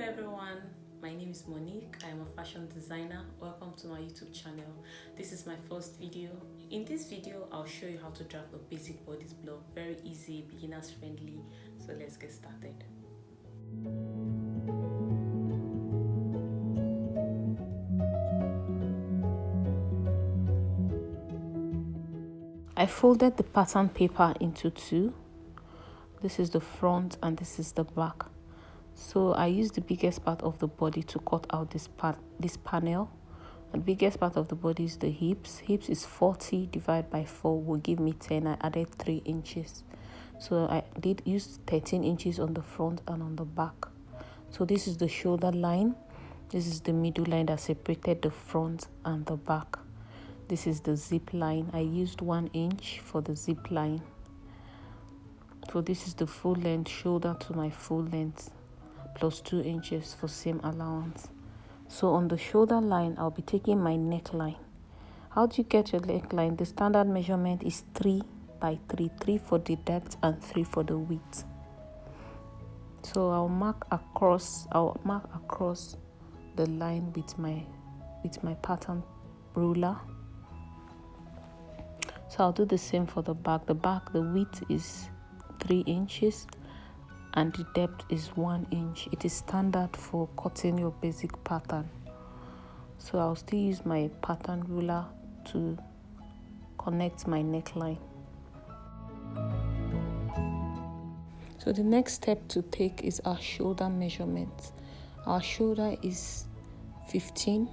everyone, my name is Monique. I am a fashion designer. Welcome to my YouTube channel. This is my first video. In this video, I'll show you how to draft a basic bodice block. Very easy, beginners friendly. So let's get started. I folded the pattern paper into two. This is the front and this is the back. So I used the biggest part of the body to cut out this panel. The biggest part of the body is the hips. Hips is 40 divided by 4 will give me 10. I added 3 inches. So I did use 13 inches on the front and on the back. So this is the shoulder line. This is the middle line that separated the front and the back. This is the zip line. I used 1 inch for the zip line. So this is the full length, shoulder to my full length, plus 2 inches for seam allowance. So on the shoulder line, I'll be taking my neckline. How do you get your neckline? The standard measurement is 3 by 3, 3 for the depth and 3 for the width. So I'll mark across the line with my pattern ruler. So I'll do the same for the back. The width is 3 inches and the depth is 1 inch. It is standard for cutting your basic pattern. So I'll still use my pattern ruler to connect my neckline. So the next step to take is our shoulder measurement. Our shoulder is 15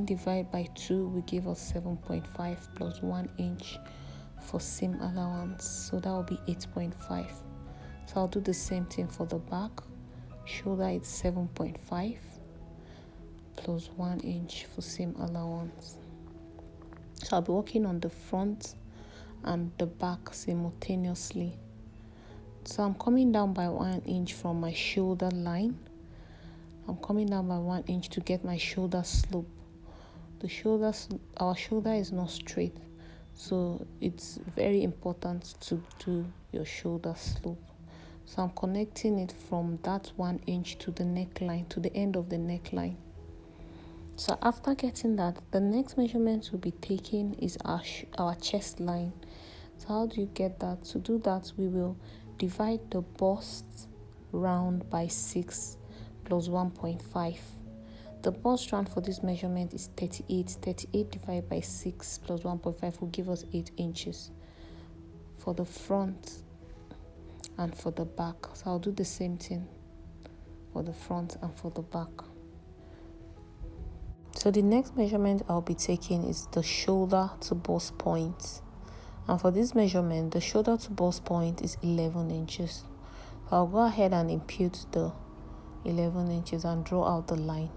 divided by 2 will give us 7.5 plus 1 inch for seam allowance. So that will be 8.5. So I'll do the same thing for the back. Shoulder is 7.5 plus 1 inch for seam allowance. So I'll be working on the front and the back simultaneously. So I'm coming down by 1 inch from my shoulder line. I'm coming down by 1 inch to get my shoulder slope. Our shoulder is not straight, so it's very important to do your shoulder slope. So I'm connecting it from that 1 inch to the neckline, to the end of the neckline. So after getting that, the next measurement we'll be taking is our chest line. So how do you get that? To do that, we will divide the bust round by 6 plus 1.5. The bust round for this measurement is 38. 38 divided by 6 plus 1.5 will give us 8 inches for the front and for the back. So I'll do the same thing for the front and for the back. So the next measurement I'll be taking is the shoulder to bust point. And for this measurement, the shoulder to bust point is 11 inches. So I'll go ahead and impute the 11 inches and draw out the line.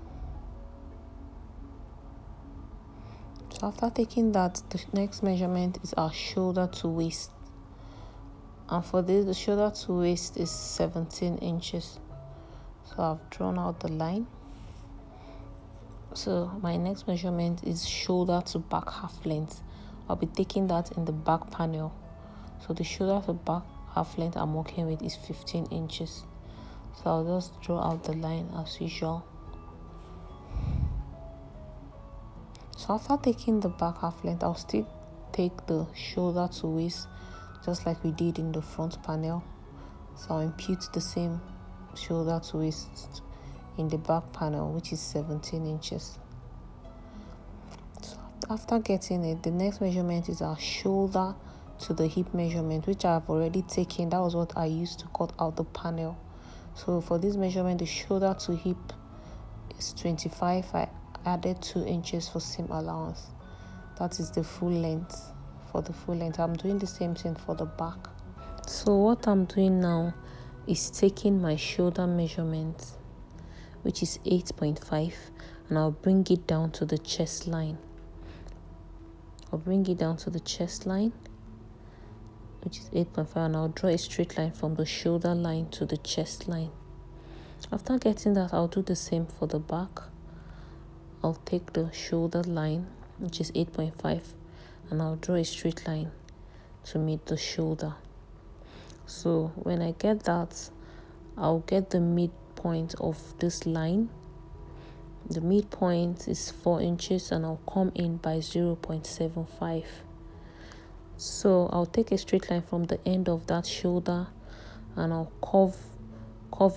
So after taking that, the next measurement is our shoulder to waist. And for this, the shoulder to waist is 17 inches. So I've drawn out the line. So my next measurement is shoulder to back half length. I'll be taking that in the back panel. So the shoulder to back half length I'm working with is 15 inches. So I'll just draw out the line as usual. So after taking the back half length, I'll still take the shoulder to waist just like we did in the front panel. So I'll impute the same shoulder to waist in the back panel, which is 17 inches. So after getting it, the next measurement is our shoulder to the hip measurement, which I've already taken. That was what I used to cut out the panel. So for this measurement, the shoulder to hip is 25. I added 2 inches for seam allowance. That is the full length. For the full length, I'm doing the same thing for the back. So what I'm doing now is taking my shoulder measurement, which is 8.5, and I'll bring it down to the chest line. I'll bring it down to the chest line, which is 8.5, and I'll draw a straight line from the shoulder line to the chest line. After getting that, I'll do the same for the back. I'll take the shoulder line, which is 8.5, and I'll draw a straight line to meet the shoulder. So when I get that, I'll get the midpoint midpoint of this line. The midpoint is 4 inches and I'll come in by 0.75. So I'll take a straight line from the end of that shoulder and I'll curve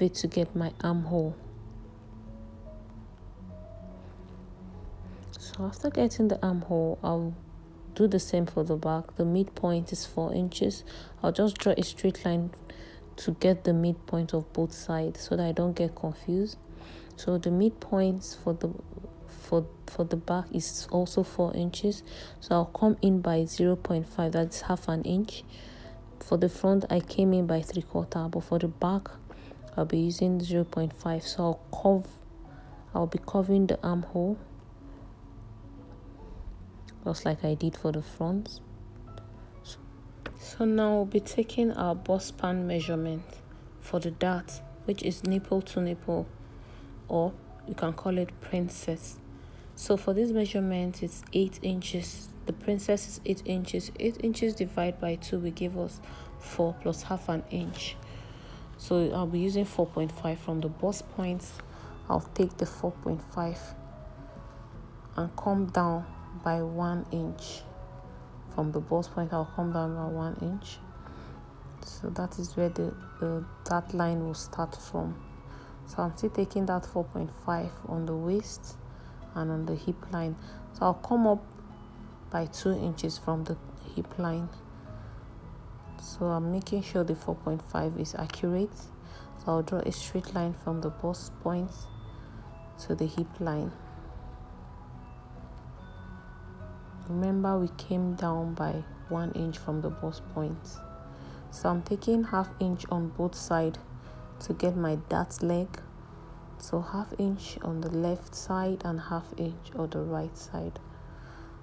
it to get my armhole. So after getting the armhole, I'll do the same for the back. The midpoint is 4 inches. I'll just draw a straight line to get the midpoint of both sides so that I don't get confused. So the midpoint for the back is also 4 inches. So I'll come in by 0.5, that's half an inch. For the front, I came in by 3/4, but for the back, I'll be using 0.5. So I'll be covering the armhole just like I did for the front. So now we'll be taking our bust span measurement for the dart, which is nipple to nipple, or you can call it princess. So for this measurement, it's 8 inches. The princess is 8 inches. 8 inches divided by 2 will give us 4 plus half an inch. So I'll be using 4.5 from the bust points. I'll take the 4.5 and come down by 1 inch. From the bust point, I'll come down by 1 inch. So that is where that line will start from. So I'm still taking that 4.5 on the waist and on the hip line. So I'll come up by 2 inches from the hip line. So I'm making sure the 4.5 is accurate. So I'll draw a straight line from the bust point to the hip line. Remember, we came down by 1 inch from the bust point. So I'm taking ½ inch on both sides to get my dart leg. So ½ inch on the left side and ½ inch on the right side.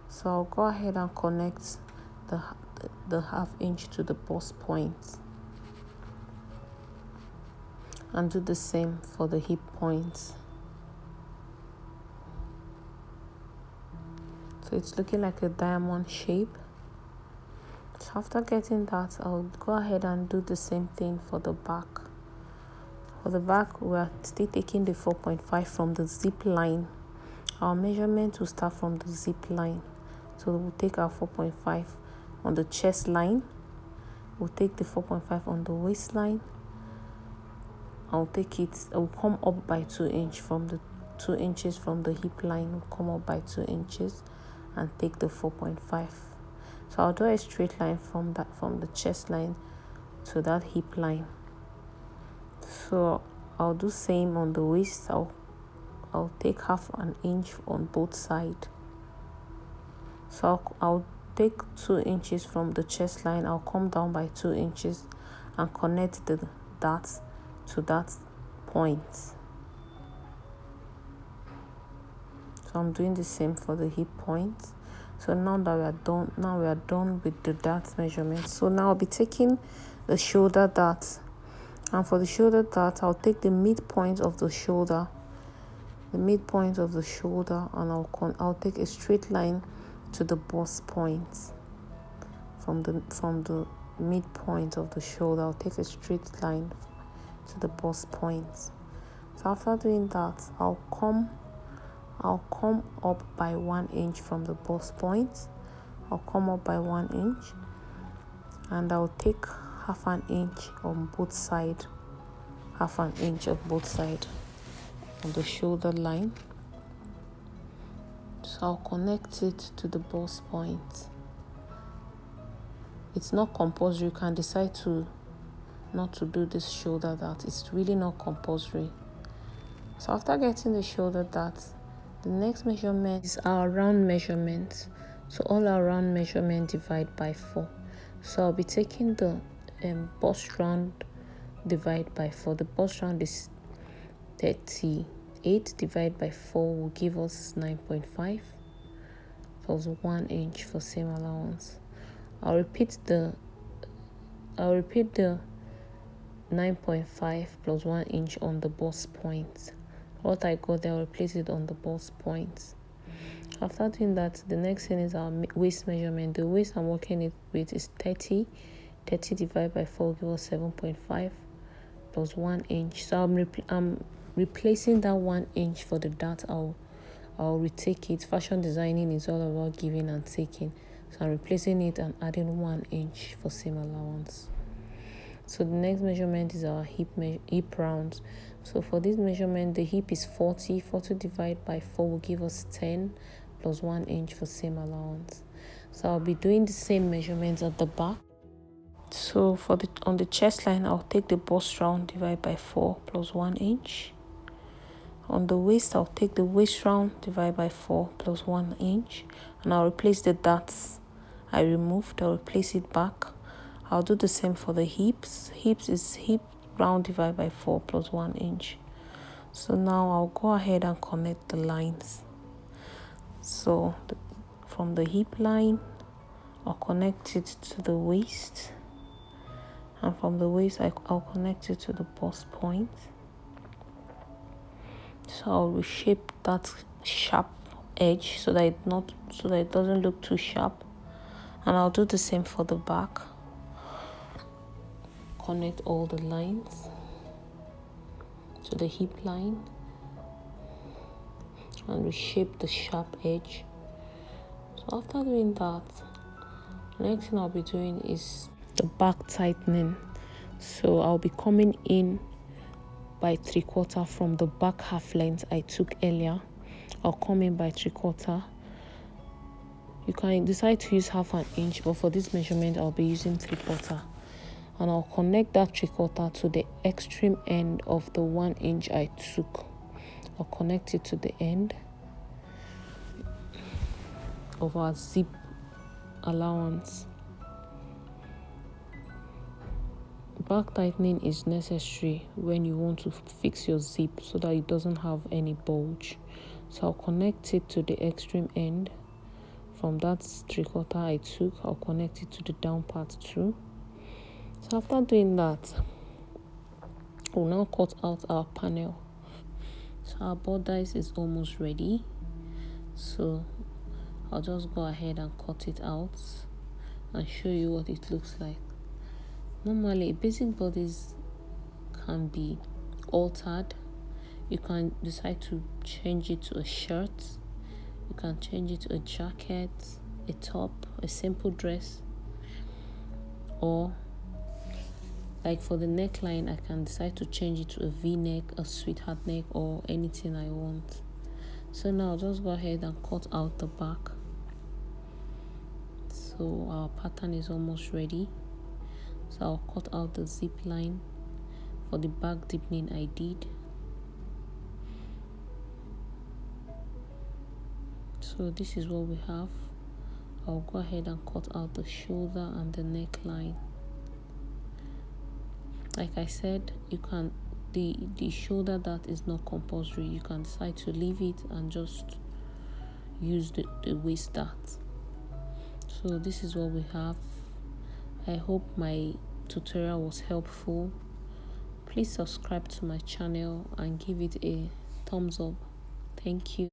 So I'll go ahead and connect the ½ inch to the bust point. And do the same for the hip point. So it's looking like a diamond shape. So after getting that, I'll go ahead and do the same thing for the back. For the back, we are still taking the 4.5 from the zip line. Our measurement will start from the zip line. So we'll take our 4.5 on the chest line. We'll take the 4.5 on the waistline. I'll come up by 2 inches from the 2 inches from the hip line. We'll come up by 2 inches and take the 4.5. So I'll draw a straight line from the chest line to that hip line. So I'll do same on the waist. I'll take ½ an inch on both sides. So I'll take 2 inches from the chest line. I'll come down by 2 inches and connect the dart to that point. So I'm doing the same for the hip point. So now that we are done with the dart measurement. So now I'll be taking the shoulder dart. And for the shoulder dart, I'll take the midpoint of the shoulder. And I'll take a straight line to the bust point. From the midpoint of the shoulder, I'll take a straight line to the bust point. So after doing that, I'll come up by 1 inch from the bust point. I'll come up by 1 inch and I'll take ½ an inch on both sides, ½ an inch of both sides of the shoulder line. So I'll connect it to the bust point. It's not compulsory. You can decide not to do this shoulder dart. It's really not compulsory. So after getting the shoulder dart, the next measurement is our round measurement. So all our round measurement divide by 4. So I'll be taking the bust round divide by 4. The bust round is 38 divided by 4 will give us 9.5 plus 1 inch for same allowance. I'll repeat the 9.5 plus 1 inch on the bust point. What I got there, I'll replace it on the bust point. After doing that, the next thing is our waist measurement. The waist I'm working with is 30. 30 divided by 4 will give us 7.5 plus 1 inch. So I'm replacing that 1 inch for the dart, I'll retake it. Fashion designing is all about giving and taking, so I'm replacing it and adding 1 inch for seam allowance. So the next measurement is our hip rounds. So for this measurement, the hip is 40 divided by 4 will give us 10 plus 1 inch for seam allowance. So I'll be doing the same measurements at the back. So on the chest line, I'll take the bust round divided by 4 plus 1 inch. On the waist, I'll take the waist round divided by 4 plus 1 inch, and I'll replace the darts I removed. I'll replace it back. I'll do the same for the hips. Hips is hip round divided by 4 plus 1 inch. So now I'll go ahead and connect the lines. So from the hip line, I'll connect it to the waist, and from the waist I'll connect it to the bust point. So I'll reshape that sharp edge so that it doesn't look too sharp, and I'll do the same for the back. Connect all the lines to the hip line and reshape the sharp edge. So after doing that, the next thing I'll be doing is the back tightening. So I'll be coming in by 3/4 from the back half length I took earlier. I'll come in by 3/4. You can decide to use 1/2 inch, but for this measurement I'll be using 3/4. And I'll connect that 3/4 to the extreme end of the 1 inch I took. I'll connect it to the end of our zip allowance. Back tightening is necessary when you want to fix your zip so that it doesn't have any bulge. So I'll connect it to the extreme end. From that 3/4 I took, I'll connect it to the down part too. So after doing that, we'll now cut out our panel. So our bodice is almost ready. So I'll just go ahead and cut it out and show you what it looks like. Normally, basic bodice can be altered. You can decide to change it to a shirt. You can change it to a jacket, a top, a simple dress, or like for the neckline, I can decide to change it to a V-neck, a sweetheart neck, or anything I want. So now I'll just go ahead and cut out the back. So our pattern is almost ready. So I'll cut out the zip line for the back deepening I did. So this is what we have. I'll go ahead and cut out the shoulder and the neckline. Like I said, you can the shoulder dart is not compulsory. You can decide to leave it and just use the waist dart. So this is what we have. I hope my tutorial was helpful. Please subscribe to my channel and give it a thumbs up. Thank you.